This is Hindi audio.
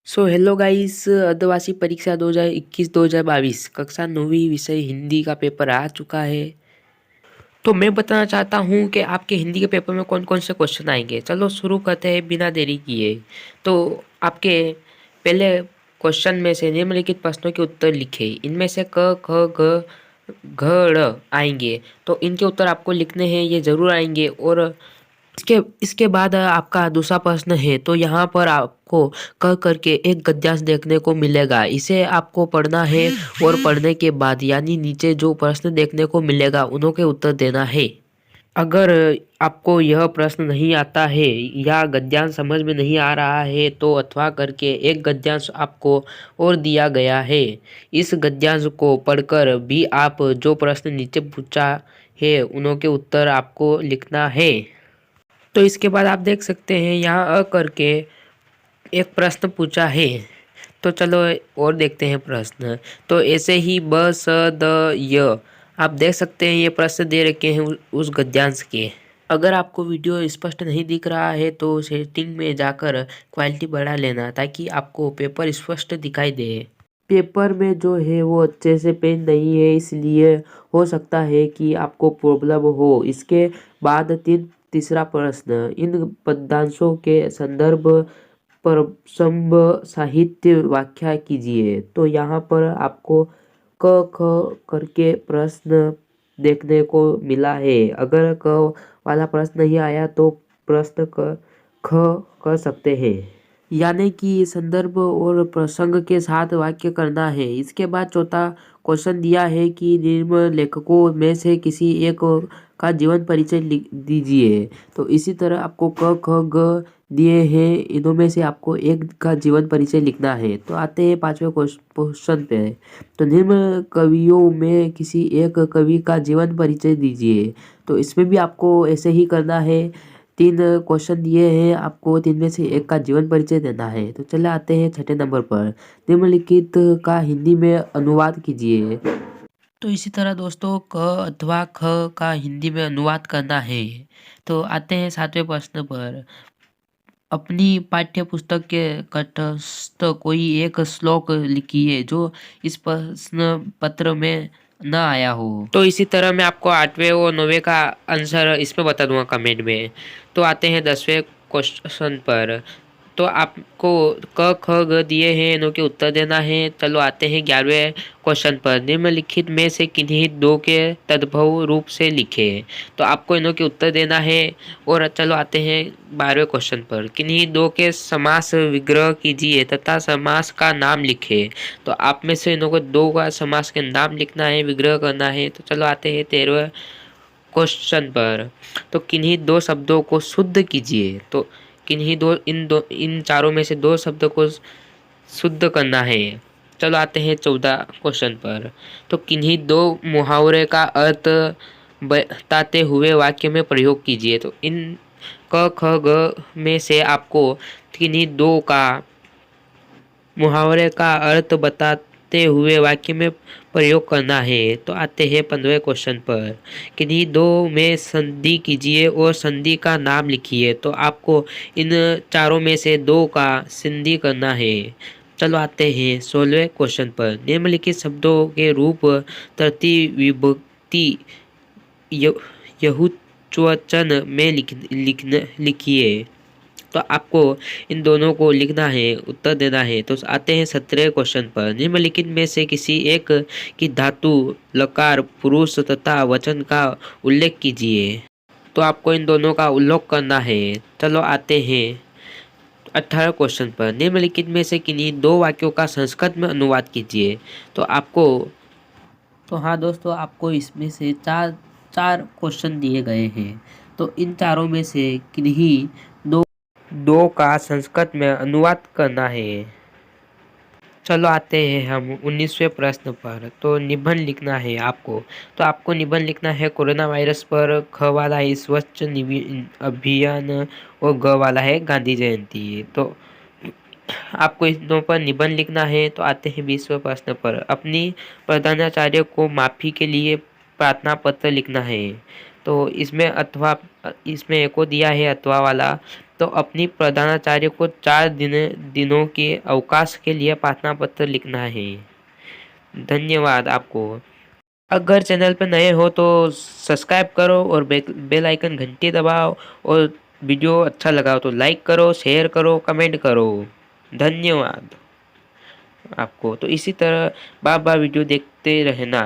सो हेलो गाइस, अर्धवार्षिक परीक्षा 2021-2022 कक्षा 9वीं विषय हिंदी का पेपर आ चुका है। तो मैं बताना चाहता हूँ कि आपके हिंदी के पेपर में कौन कौन से क्वेश्चन आएंगे। चलो शुरू करते हैं बिना देरी किए। तो आपके पहले क्वेश्चन में से निम्नलिखित प्रश्नों के उत्तर लिखे। इनमें से क ख ग घ ड़ आएंगे, तो इनके उत्तर आपको लिखने हैं, ये जरूर आएंगे। और इसके इसके बाद आपका दूसरा प्रश्न है, तो यहाँ पर आपको क करके एक गद्यांश देखने को मिलेगा। इसे आपको पढ़ना है और पढ़ने के बाद यानी नीचे जो प्रश्न देखने को मिलेगा उन्हों के उत्तर देना है। अगर आपको यह प्रश्न नहीं आता है या गद्यांश समझ में नहीं आ रहा है तो अथवा करके एक गद्यांश आपको और दिया गया है। इस गद्यांश को पढ़कर भी आप जो प्रश्न नीचे पूछा है उन्हों के उत्तर आपको लिखना है। तो इसके बाद आप देख सकते हैं यहाँ करके एक प्रश्न पूछा है। तो चलो और देखते हैं प्रश्न। तो ऐसे ही ब स द य आप देख सकते हैं ये प्रश्न दे रखे हैं उस गद्यांश के। अगर आपको वीडियो स्पष्ट नहीं दिख रहा है तो सेटिंग में जाकर क्वालिटी बढ़ा लेना ताकि आपको पेपर स्पष्ट दिखाई दे। पेपर में जो है वो अच्छे से पेन नहीं है, इसलिए हो सकता है कि आपको प्रॉब्लम हो। इसके बाद तीसरा प्रश्न, इन पदांशों के संदर्भ पर संभ साहित्य व्याख्या कीजिए। तो यहाँ पर आपको क ख करके प्रश्न देखने को मिला है। अगर क वाला प्रश्न नहीं आया तो प्रश्न ख कर सकते हैं, यानी कि संदर्भ और प्रसंग के साथ वाक्य करना है। इसके बाद चौथा क्वेश्चन दिया है कि निम्न लेखकों में से किसी एक का जीवन परिचय लिख दीजिए। तो इसी तरह आपको क ख ग दिए हैं, इनों में से आपको एक का जीवन परिचय लिखना है। तो आते हैं पांचवें क्वेश्चन पे। तो निम्न कवियों में किसी एक कवि का जीवन परिचय दीजिए। तो इसमें भी आपको ऐसे ही करना है। तीन क्वेश्चन दिए हैं, आपको तीन में से एक का जीवन परिचय देना है। तो चले आते हैं छठे नंबर पर, निम्नलिखित का हिंदी में अनुवाद कीजिए। तो इसी तरह दोस्तों क अथवा ख का हिंदी में अनुवाद करना है। तो आते हैं सातवें प्रश्न पर। अपनी पाठ्य पुस्तक के तटस्थ कोई एक श्लोक लिखिए जो इस प्रश्न पत्र में न आया हो। तो इसी तरह मैं आपको 8वें और 9वें का आंसर इसमें बता दूंगा कमेंट में। तो आते हैं 10वें क्वेश्चन पर। तो आपको क ख ग दिए हैं, इनों के उत्तर देना है। चलो आते हैं 11वें क्वेश्चन पर। निम्नलिखित में से किन्हीं दो के तद्भव रूप से लिखे। तो आपको इनों के उत्तर देना है। और चलो आते हैं 12वें क्वेश्चन पर। किन्हीं दो के समास विग्रह कीजिए तथा समास का नाम लिखे। तो आप में से इनों को दो का समास के नाम लिखना है, विग्रह करना है। तो चलो आते हैं 13वें क्वेश्चन पर। तो किन्हीं दो शब्दों को शुद्ध कीजिए। तो किन्हीं इन चारों में से दो शब्दों को शुद्ध करना है। चलो आते हैं 14 क्वेश्चन पर। तो किन्हीं दो मुहावरे का अर्थ बताते हुए वाक्य में प्रयोग कीजिए। तो इन क ख ग में से आपको किन्हीं दो का मुहावरे का अर्थ बताते हुए वाक्य में प्रयोग करना है। तो आते हैं 15वें क्वेश्चन पर। किन्हीं दो में संधि कीजिए और संधि का नाम लिखिए। तो आपको इन चारों में से दो का संधि करना है। चलो आते हैं 16वें क्वेश्चन पर। निम्नलिखित शब्दों के रूप तृतीय विभक्ति यहुवचन में लिखिए। तो आपको इन दोनों को लिखना है, उत्तर देना है। तो आते हैं 17वें क्वेश्चन पर। निम्नलिखित में से किसी एक की धातु लकार पुरुष तथा वचन का उल्लेख कीजिए। तो आपको इन दोनों का उल्लेख करना है। चलो आते हैं 18वें क्वेश्चन पर। निम्नलिखित में से किन्हीं दो वाक्यों का संस्कृत में अनुवाद कीजिए। तो आपको हाँ दोस्तों, आपको इसमें से चार चार क्वेश्चन दिए गए हैं। तो इन चारों में से किन्हीं दो का संस्कृत में अनुवाद करना है। चलो आते हैं हम 19वें प्रश्न पर। तो निबंध लिखना है आपको। तो आपको निबंध लिखना है कोरोना वायरस पर। ख वाला है स्वच्छ अभियान और ग वाला है गांधी जयंती। तो आपको इन दोनों पर निबंध लिखना है। तो आते हैं 20वें प्रश्न पर। अपनी प्रधानाचार्य को माफी के लिए प्रार्थना पत्र लिखना है। तो इसमें एक को दिया है अथवा वाला। तो अपनी प्रधानाचार्य को 4 दिनों के अवकाश के लिए प्रार्थना पत्र लिखना है। धन्यवाद आपको। अगर चैनल पर नए हो तो सब्सक्राइब करो और बेल आइकन घंटी दबाओ, और वीडियो अच्छा लगा तो लाइक करो, शेयर करो, कमेंट करो। धन्यवाद आपको। तो इसी तरह बार बार वीडियो देखते रहना।